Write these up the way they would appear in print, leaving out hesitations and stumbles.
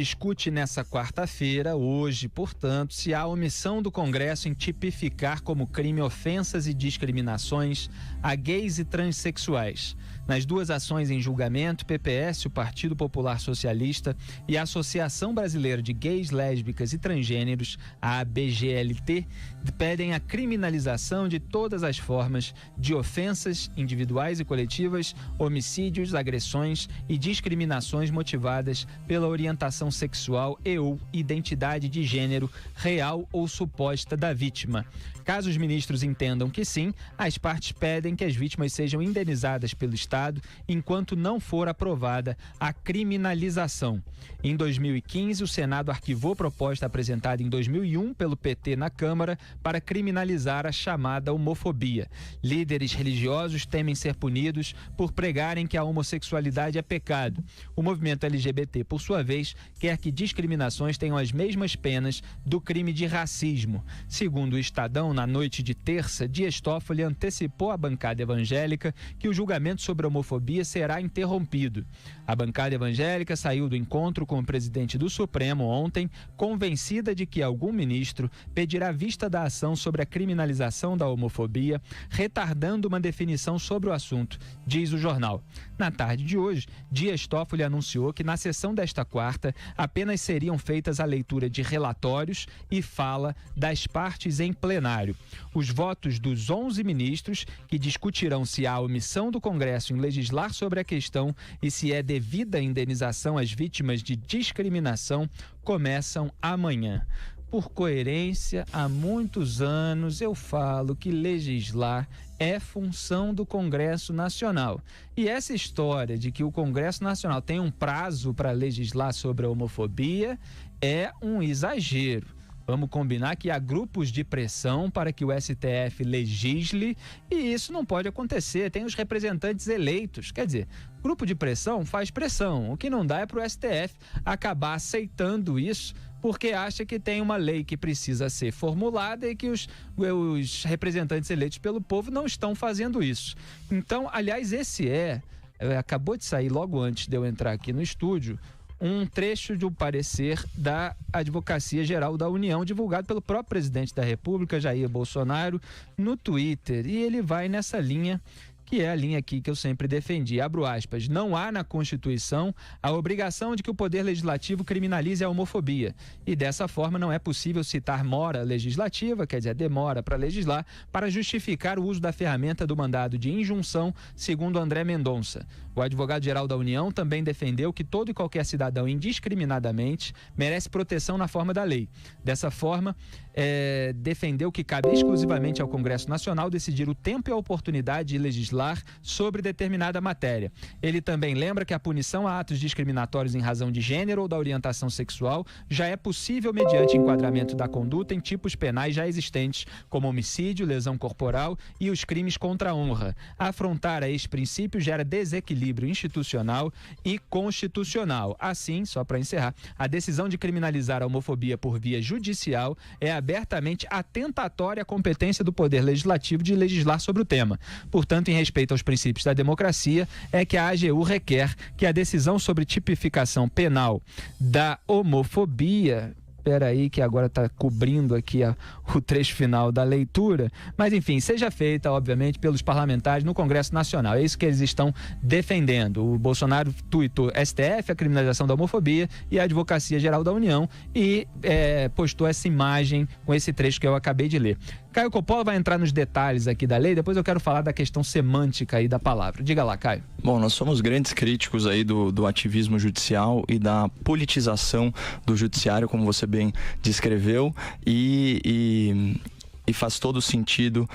Discute nessa quarta-feira, hoje, portanto, se há omissão do Congresso em tipificar como crime ofensas e discriminações a gays e transexuais. Nas duas ações em julgamento, PPS, o Partido Popular Socialista, e a Associação Brasileira de Gays, Lésbicas e Transgêneros, a ABGLT, pedem a criminalização de todas as formas de ofensas individuais e coletivas, homicídios, agressões e discriminações motivadas pela orientação sexual e/ou identidade de gênero real ou suposta da vítima. Caso os ministros entendam que sim, as partes pedem que as vítimas sejam indenizadas pelo Estado enquanto não for aprovada a criminalização. Em 2015, o Senado arquivou proposta apresentada em 2001 pelo PT na Câmara para criminalizar a chamada homofobia. Líderes religiosos temem ser punidos por pregarem que a homossexualidade é pecado. O movimento LGBT, por sua vez, quer que discriminações tenham as mesmas penas do crime de racismo. Segundo o Estadão, na noite de terça, Dias Toffoli antecipou à bancada evangélica que o julgamento sobre a homofobia será interrompido. A bancada evangélica saiu do encontro com o presidente do Supremo ontem, convencida de que algum ministro pedirá vista da ação sobre a criminalização da homofobia, retardando uma definição sobre o assunto, diz o jornal. Na tarde de hoje, Dias Toffoli anunciou que na sessão desta quarta apenas seriam feitas a leitura de relatórios e fala das partes em plenário. Os votos dos 11 ministros, que discutirão se há omissão do Congresso em legislar sobre a questão e se é devida a indenização às vítimas de discriminação, começam amanhã. Por coerência, há muitos anos eu falo que legislar é função do Congresso Nacional. E essa história de que o Congresso Nacional tem um prazo para legislar sobre a homofobia é um exagero. Vamos combinar que há grupos de pressão para que o STF legisle e isso não pode acontecer. Tem os representantes eleitos. Quer dizer, grupo de pressão faz pressão. O que não dá é para o STF acabar aceitando isso porque acha que tem uma lei que precisa ser formulada e que os representantes eleitos pelo povo não estão fazendo isso. Então, aliás, acabou de sair logo antes de eu entrar aqui no estúdio, um trecho de um parecer da Advocacia Geral da União, divulgado pelo próprio presidente da República, Jair Bolsonaro, no Twitter. E ele vai nessa linha, que é a linha aqui que eu sempre defendi. Abro aspas. Não há na Constituição a obrigação de que o Poder Legislativo criminalize a homofobia. E dessa forma não é possível citar mora legislativa, quer dizer, demora para legislar, para justificar o uso da ferramenta do mandado de injunção, segundo André Mendonça. O advogado-geral da União também defendeu que todo e qualquer cidadão indiscriminadamente merece proteção na forma da lei. Dessa forma, defendeu que cabe exclusivamente ao Congresso Nacional decidir o tempo e a oportunidade de legislar sobre determinada matéria. Ele também lembra que a punição a atos discriminatórios em razão de gênero ou da orientação sexual já é possível mediante enquadramento da conduta em tipos penais já existentes, como homicídio, lesão corporal e os crimes contra a honra. Afrontar a esse princípio gera desequilíbrio institucional e constitucional. Assim, só para encerrar, a decisão de criminalizar a homofobia por via judicial é abertamente atentatória à competência do Poder Legislativo de legislar sobre o tema. Portanto, em respeito aos princípios da democracia, é que a AGU requer que a decisão sobre tipificação penal da homofobia... Espera aí que agora está cobrindo aqui o trecho final da leitura, mas enfim, seja feita obviamente pelos parlamentares no Congresso Nacional, é isso que eles estão defendendo. O Bolsonaro tuitou STF, a criminalização da homofobia e a Advocacia Geral da União e postou essa imagem com esse trecho que eu acabei de ler. Caio Coppola vai entrar nos detalhes aqui da lei, depois eu quero falar da questão semântica aí da palavra. Diga lá, Caio. Bom, nós somos grandes críticos aí do ativismo judicial e da politização do judiciário, como você bem descreveu, e faz todo sentido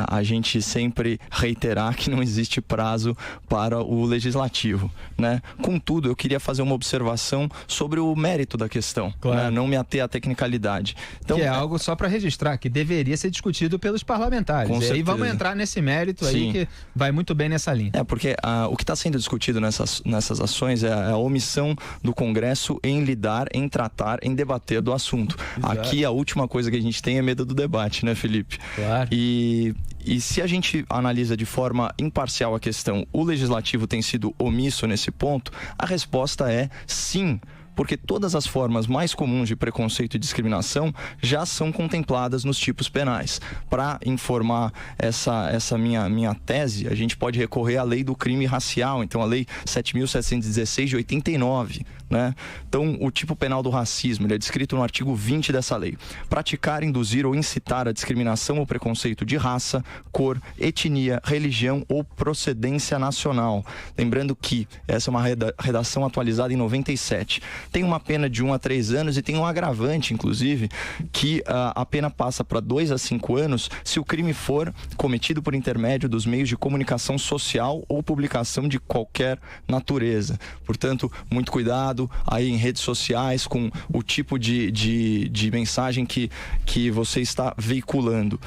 a gente sempre reiterar que não existe prazo para o legislativo, né? Contudo, eu queria fazer uma observação sobre o mérito da questão, claro, né? Não me ater à tecnicalidade. Então, que é algo só para registrar, que deveria ser discutido pelos parlamentares. E aí vamos entrar nesse mérito aí. Sim. Que vai muito bem nessa linha. Porque o que está sendo discutido nessas ações é a omissão do Congresso em lidar, em tratar, em debater do assunto. Exato. Aqui a última coisa que a gente tem é medo do debate, né, Felipe? Claro. E se a gente analisa de forma imparcial a questão, o legislativo tem sido omisso nesse ponto? A resposta é sim. Porque todas as formas mais comuns de preconceito e discriminação já são contempladas nos tipos penais. Para informar essa minha tese, a gente pode recorrer à lei do crime racial, então a lei 7.716 de 89, né? Então, o tipo penal do racismo, ele é descrito no artigo 20 dessa lei. Praticar, induzir ou incitar a discriminação ou preconceito de raça, cor, etnia, religião ou procedência nacional. Lembrando que essa é uma redação atualizada em 97. Tem uma pena de 1 a 3 anos e tem um agravante, inclusive, que a pena passa para 2 a 5 anos se o crime for cometido por intermédio dos meios de comunicação social ou publicação de qualquer natureza. Portanto, muito cuidado aí em redes sociais com o tipo de mensagem que você está veiculando.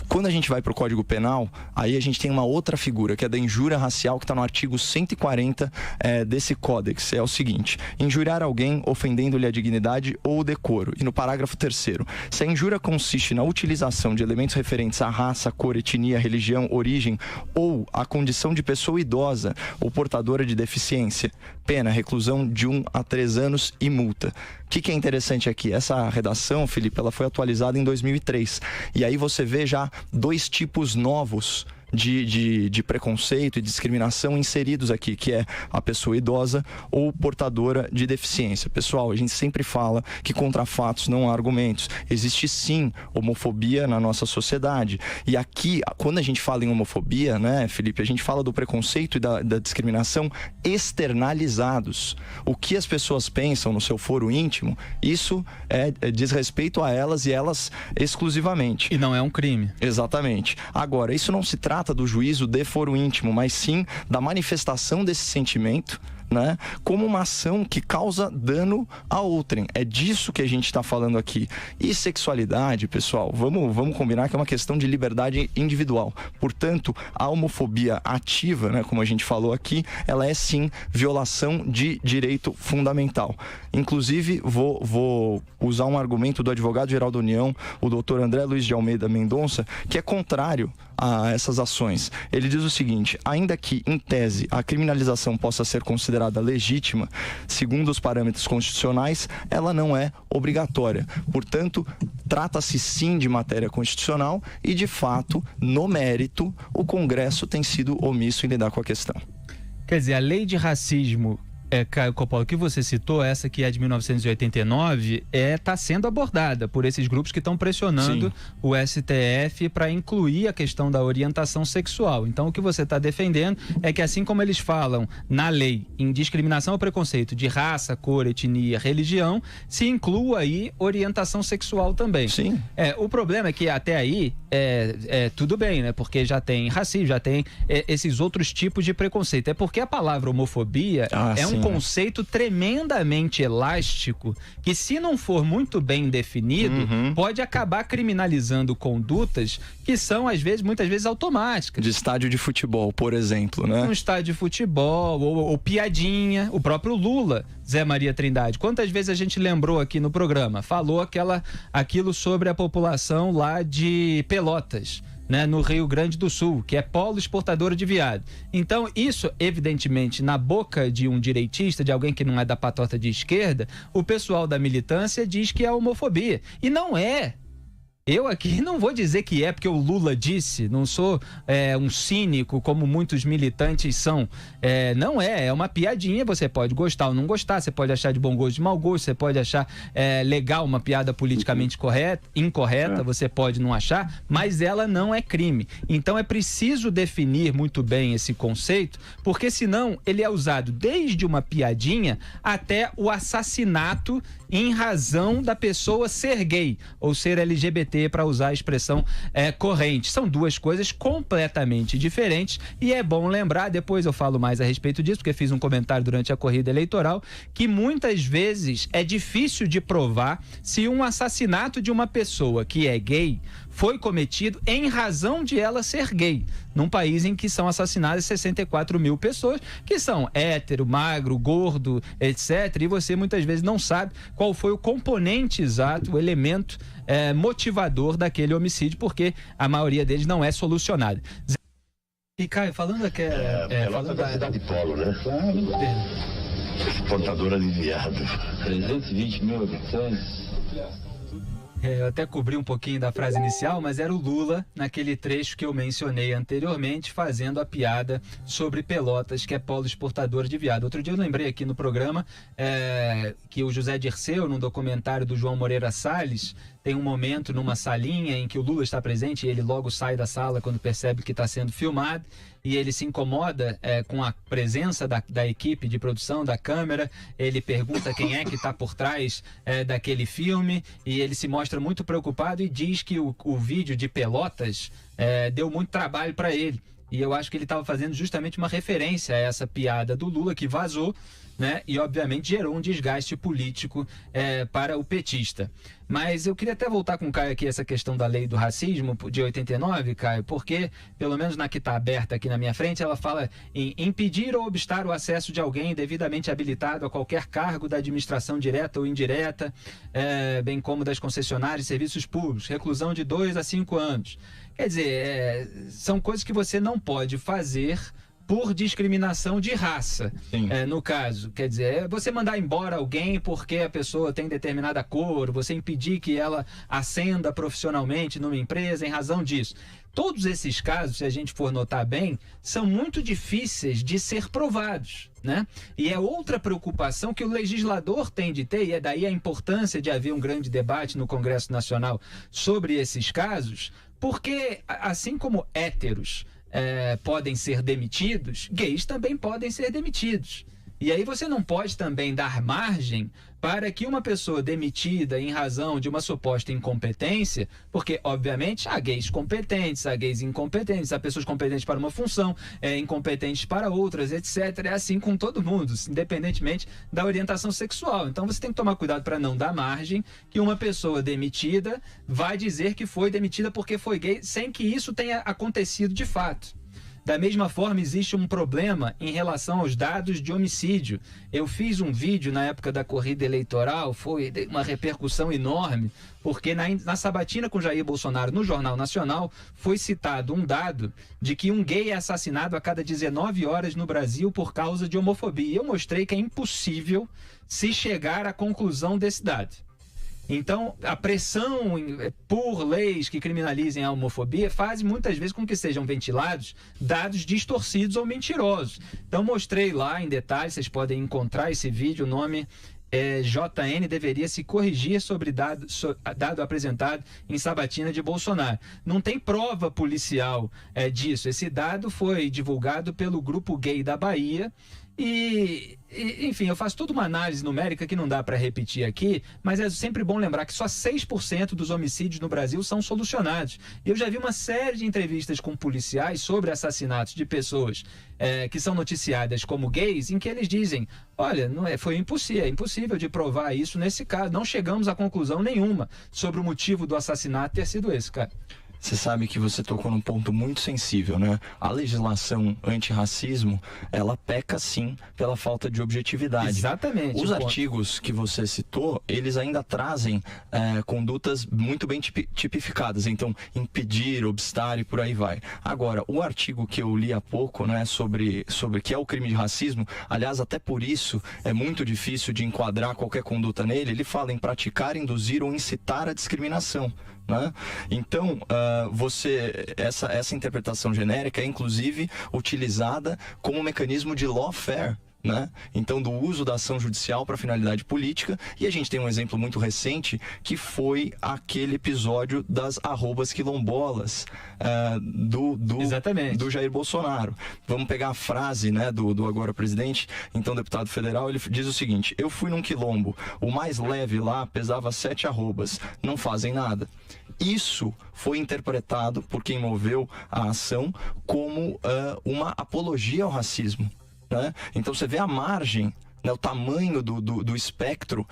Quando a gente vai para o Código Penal, aí a gente tem uma outra figura, que é da injúria racial, que está no artigo 140 desse códex. É o seguinte: injuriar alguém ofendendo-lhe a dignidade ou o decoro. E no parágrafo 3º, se a injúria consiste na utilização de elementos referentes à raça, cor, etnia, religião, origem ou à condição de pessoa idosa ou portadora de deficiência, pena, reclusão de 1 a 3 anos e multa. O que é interessante aqui? Essa redação, Felipe, ela foi atualizada em 2003. E aí você vê já 2 tipos novos de preconceito e discriminação inseridos aqui, que é a pessoa idosa ou portadora de deficiência. Pessoal, a gente sempre fala que contra fatos não há argumentos. Existe sim homofobia na nossa sociedade. E aqui, quando a gente fala em homofobia, né, Felipe, a gente fala do preconceito e da discriminação externalizados. O que as pessoas pensam no seu foro íntimo, isso diz respeito a elas e elas exclusivamente. E não é um crime. Exatamente. Agora, isso não se trata do juízo de foro íntimo, mas sim da manifestação desse sentimento, né, como uma ação que causa dano a outrem. É disso que a gente está falando aqui. E sexualidade, pessoal, vamos combinar que é uma questão de liberdade individual. Portanto, a homofobia ativa, né, como a gente falou aqui, ela é sim violação de direito fundamental. Inclusive, vou usar um argumento do advogado-geral da União, o doutor André Luiz de Almeida Mendonça, que é contrário a essas ações. Ele diz o seguinte: ainda que, em tese, a criminalização possa ser considerada legítima, segundo os parâmetros constitucionais, ela não é obrigatória. Portanto, trata-se sim de matéria constitucional e, de fato, no mérito, o Congresso tem sido omisso em lidar com a questão. Quer dizer, a lei de racismo, Caio Coppola, que você citou, essa que é de 1989, está sendo abordada por esses grupos que estão pressionando o STF para incluir a questão da orientação sexual. Então, o que você está defendendo é que, assim como eles falam na lei em discriminação ou preconceito de raça, cor, etnia, religião, se inclua aí orientação sexual também. Sim. O problema é que até aí tudo bem, né? Porque já tem racismo, já tem esses outros tipos de preconceito. É porque a palavra homofobia um conceito tremendamente elástico que, se não for muito bem definido, pode acabar criminalizando condutas que são, muitas vezes, automáticas. De estádio de futebol, por exemplo, né? Um estádio de futebol, ou piadinha. O próprio Lula, Zé Maria Trindade, quantas vezes a gente lembrou aqui no programa? Falou aquilo sobre a população lá de Pelotas, né, no Rio Grande do Sul, que é polo exportador de viado. Então, isso, evidentemente, na boca de um direitista, de alguém que não é da patota de esquerda, o pessoal da militância diz que é homofobia. E não é. Eu aqui não vou dizer que é porque o Lula disse, não sou um cínico como muitos militantes são. Não é uma piadinha, você pode gostar ou não gostar, você pode achar de bom gosto, de mau gosto, você pode achar legal uma piada politicamente incorreta, você pode não achar, mas ela não é crime. Então é preciso definir muito bem esse conceito, porque senão ele é usado desde uma piadinha até o assassinato em razão da pessoa ser gay ou ser LGBT, para usar a expressão corrente. São duas coisas completamente diferentes e é bom lembrar, depois eu falo mais a respeito disso, porque fiz um comentário durante a corrida eleitoral, que muitas vezes é difícil de provar se um assassinato de uma pessoa que é gay foi cometido em razão de ela ser gay, num país em que são assassinadas 64 mil pessoas, que são hétero, magro, gordo, etc. E você muitas vezes não sabe qual foi o componente exato, o elemento motivador daquele homicídio, porque a maioria deles não é solucionada. E Caio, falando aqui... Pelotas é a cidade polo, né? Claro. exportadora de viado. 320 mil habitantes. Eu até cobri um pouquinho da frase inicial, mas era o Lula, naquele trecho que eu mencionei anteriormente, fazendo a piada sobre Pelotas, que é polo exportador de viado. Outro dia eu lembrei aqui no programa que o José Dirceu, num documentário do João Moreira Salles, tem um momento numa salinha em que o Lula está presente e ele logo sai da sala quando percebe que está sendo filmado. E ele se incomoda com a presença da equipe de produção, da câmera. Ele pergunta quem é que está por trás daquele filme e ele se mostra muito preocupado e diz que o vídeo de Pelotas deu muito trabalho para ele. E eu acho que ele estava fazendo justamente uma referência a essa piada do Lula que vazou, né? E obviamente gerou um desgaste político para o petista. Mas eu queria até voltar com o Caio aqui essa questão da lei do racismo de 89, Caio, porque pelo menos na que está aberta aqui na minha frente, ela fala em impedir ou obstar o acesso de alguém devidamente habilitado a qualquer cargo da administração direta ou indireta, bem como das concessionárias e serviços públicos, reclusão de 2 a 5 anos. Quer dizer, são coisas que você não pode fazer por discriminação de raça, no caso. Quer dizer, você mandar embora alguém porque a pessoa tem determinada cor, você impedir que ela ascenda profissionalmente numa empresa em razão disso. Todos esses casos, se a gente for notar bem, são muito difíceis de ser provados, né? E é outra preocupação que o legislador tem de ter, e é daí a importância de haver um grande debate no Congresso Nacional sobre esses casos, porque assim como héteros podem ser demitidos, gays também podem ser demitidos. E aí você não pode também dar margem para que uma pessoa demitida em razão de uma suposta incompetência, porque, obviamente, há gays competentes, há gays incompetentes, há pessoas competentes para uma função, incompetentes para outras, etc. É assim com todo mundo, independentemente da orientação sexual. Então você tem que tomar cuidado para não dar margem que uma pessoa demitida vai dizer que foi demitida porque foi gay, sem que isso tenha acontecido de fato. Da mesma forma, existe um problema em relação aos dados de homicídio. Eu fiz um vídeo na época da corrida eleitoral, foi uma repercussão enorme, porque na sabatina com Jair Bolsonaro, no Jornal Nacional, foi citado um dado de que um gay é assassinado a cada 19 horas no Brasil por causa de homofobia. Eu mostrei que é impossível se chegar à conclusão desse dado. Então, a pressão por leis que criminalizem a homofobia faz muitas vezes com que sejam ventilados dados distorcidos ou mentirosos. Então, mostrei lá em detalhes, vocês podem encontrar esse vídeo, o nome JN deveria se corrigir sobre dado apresentado em sabatina de Bolsonaro. Não tem prova policial disso. Esse dado foi divulgado pelo Grupo Gay da Bahia. Enfim, eu faço toda uma análise numérica que não dá para repetir aqui, mas é sempre bom lembrar que só 6% dos homicídios no Brasil são solucionados. Eu já vi uma série de entrevistas com policiais sobre assassinatos de pessoas que são noticiadas como gays, em que eles dizem, olha, foi impossível de provar isso nesse caso, não chegamos a conclusão nenhuma sobre o motivo do assassinato ter sido esse, cara. Você sabe que você tocou num ponto muito sensível, né? A legislação antirracismo, ela peca sim pela falta de objetividade. Exatamente. Os artigos que você citou, eles ainda trazem condutas muito bem tipificadas. Então, impedir, obstar e por aí vai. Agora, o artigo que eu li há pouco, né, sobre que é o crime de racismo, aliás, até por isso é muito difícil de enquadrar qualquer conduta nele, ele fala em praticar, induzir ou incitar a discriminação. Né? Então, essa interpretação genérica é inclusive utilizada como mecanismo de lawfare, né? Então, do uso da ação judicial para finalidade política. E a gente tem um exemplo muito recente que foi aquele episódio das arrobas quilombolas do Jair Bolsonaro. Vamos pegar a frase, né, do agora presidente, então deputado federal. Ele diz o seguinte: eu fui num quilombo, o mais leve lá pesava 7 arrobas, não fazem nada. Isso foi interpretado por quem moveu a ação como uma apologia ao racismo. Né? Então você vê a margem, né, o tamanho do espectro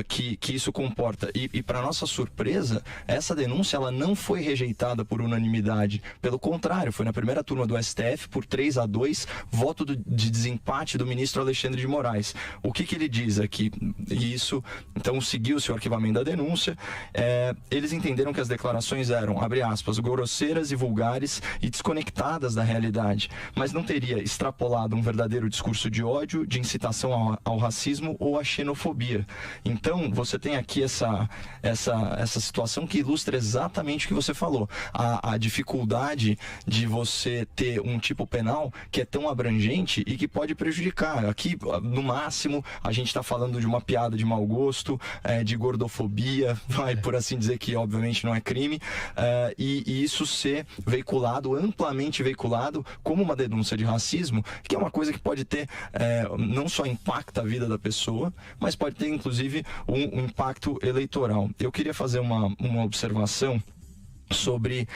que isso comporta. E para nossa surpresa, essa denúncia ela não foi rejeitada por unanimidade. Pelo contrário, foi na primeira turma do STF por 3-2, voto de desempate do ministro Alexandre de Moraes. O que ele diz aqui? Isso, então, seguiu-se o arquivamento da denúncia. Eles entenderam que as declarações eram, abre aspas, grosseiras e vulgares e desconectadas da realidade, mas não teria extrapolado um verdadeiro discurso de ódio, de incitação ao ao racismo ou à xenofobia. Então, você tem aqui essa situação que ilustra exatamente o que você falou. A dificuldade de você ter um tipo penal que é tão abrangente e que pode prejudicar. Aqui, no máximo, a gente está falando de uma piada de mau gosto, de gordofobia, por assim dizer, que obviamente não é crime, e isso ser veiculado, amplamente veiculado, como uma denúncia de racismo, que é uma coisa que pode ter, não só impacta a vida da pessoa, mas pode ter inclusive um impacto eleitoral. Eu queria fazer uma observação sobre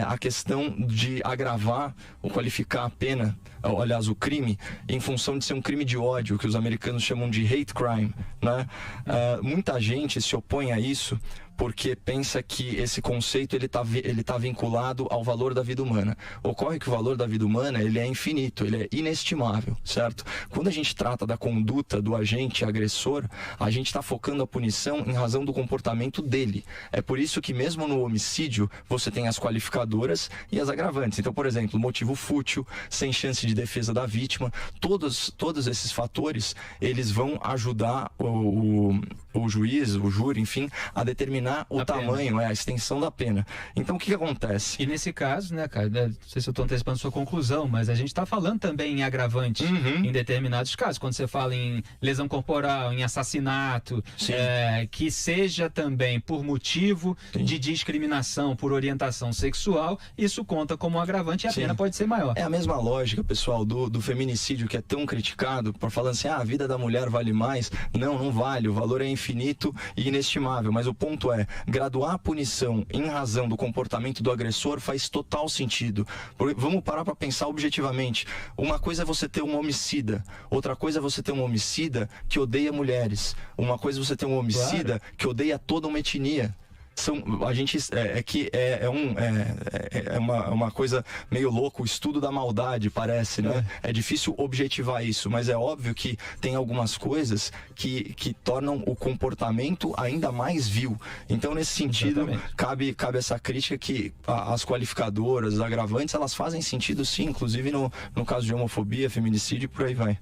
a questão de agravar ou qualificar a pena, aliás, o crime, em função de ser um crime de ódio, que os americanos chamam de hate crime, né? Muita gente se opõe a isso porque pensa que esse conceito ele tá vinculado ao valor da vida humana. Ocorre que o valor da vida humana ele é infinito, ele é inestimável, certo? Quando a gente trata da conduta do agente agressor, a gente está focando a punição em razão do comportamento dele. É por isso que mesmo no homicídio você tem as qualificadoras e as agravantes. Então, por exemplo, motivo fútil, sem chance de defesa da vítima, todos esses fatores eles vão ajudar o juiz, o júri, enfim, a determinar o tamanho, a extensão da pena. Então, o que acontece? E nesse caso, né, cara, não sei se eu estou antecipando sua conclusão, mas a gente está falando também em agravante em determinados casos. Quando você fala em lesão corporal, em assassinato, que seja também por motivo de discriminação, por orientação sexual, isso conta como um agravante e a pena pode ser maior. É a mesma lógica, pessoal, do feminicídio que é tão criticado, por falando assim, a vida da mulher vale mais. Não vale, o valor é infinito e inestimável, mas o ponto é, graduar a punição em razão do comportamento do agressor faz total sentido. Vamos parar para pensar objetivamente. Uma coisa é você ter um homicida, outra coisa é você ter um homicida que odeia mulheres, uma coisa é você ter um homicida que odeia toda uma etnia. É uma coisa meio louca, o estudo da maldade, parece, né? É difícil objetivar isso, mas é óbvio que tem algumas coisas que tornam o comportamento ainda mais vil. Então, nesse sentido, cabe essa crítica que as qualificadoras, as agravantes, elas fazem sentido sim, inclusive no caso de homofobia, feminicídio e por aí vai.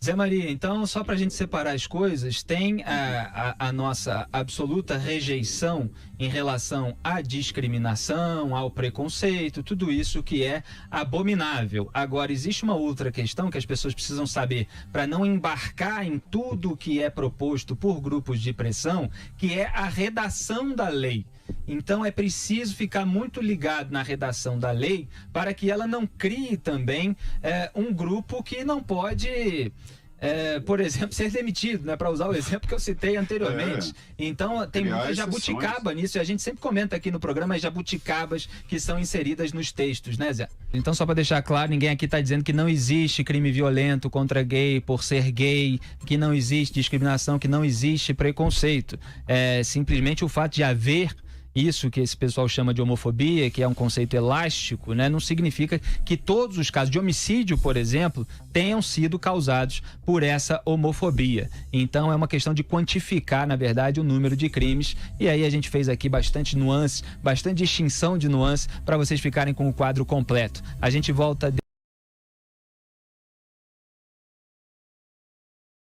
Zé Maria, então, só para a gente separar as coisas, tem a nossa absoluta rejeição em relação à discriminação, ao preconceito, tudo isso que é abominável. Agora, existe uma outra questão que as pessoas precisam saber para não embarcar em tudo que é proposto por grupos de pressão, que é a redação da lei. Então é preciso ficar muito ligado na redação da lei para que ela não crie também um grupo que não pode, por exemplo, ser demitido, né? Para usar o exemplo que eu citei anteriormente. Então tem muita jabuticaba nisso, e a gente sempre comenta aqui no programa as jabuticabas que são inseridas nos textos, né, Zé? Então, só para deixar claro, ninguém aqui está dizendo que não existe crime violento contra gay por ser gay, que não existe discriminação, que não existe preconceito. Simplesmente o fato de haver isso que esse pessoal chama de homofobia, que é um conceito elástico, né, não significa que todos os casos de homicídio, por exemplo, tenham sido causados por essa homofobia. Então é uma questão de quantificar, na verdade, o número de crimes, e aí a gente fez aqui bastante nuances, bastante distinção de nuances para vocês ficarem com o quadro completo. A gente volta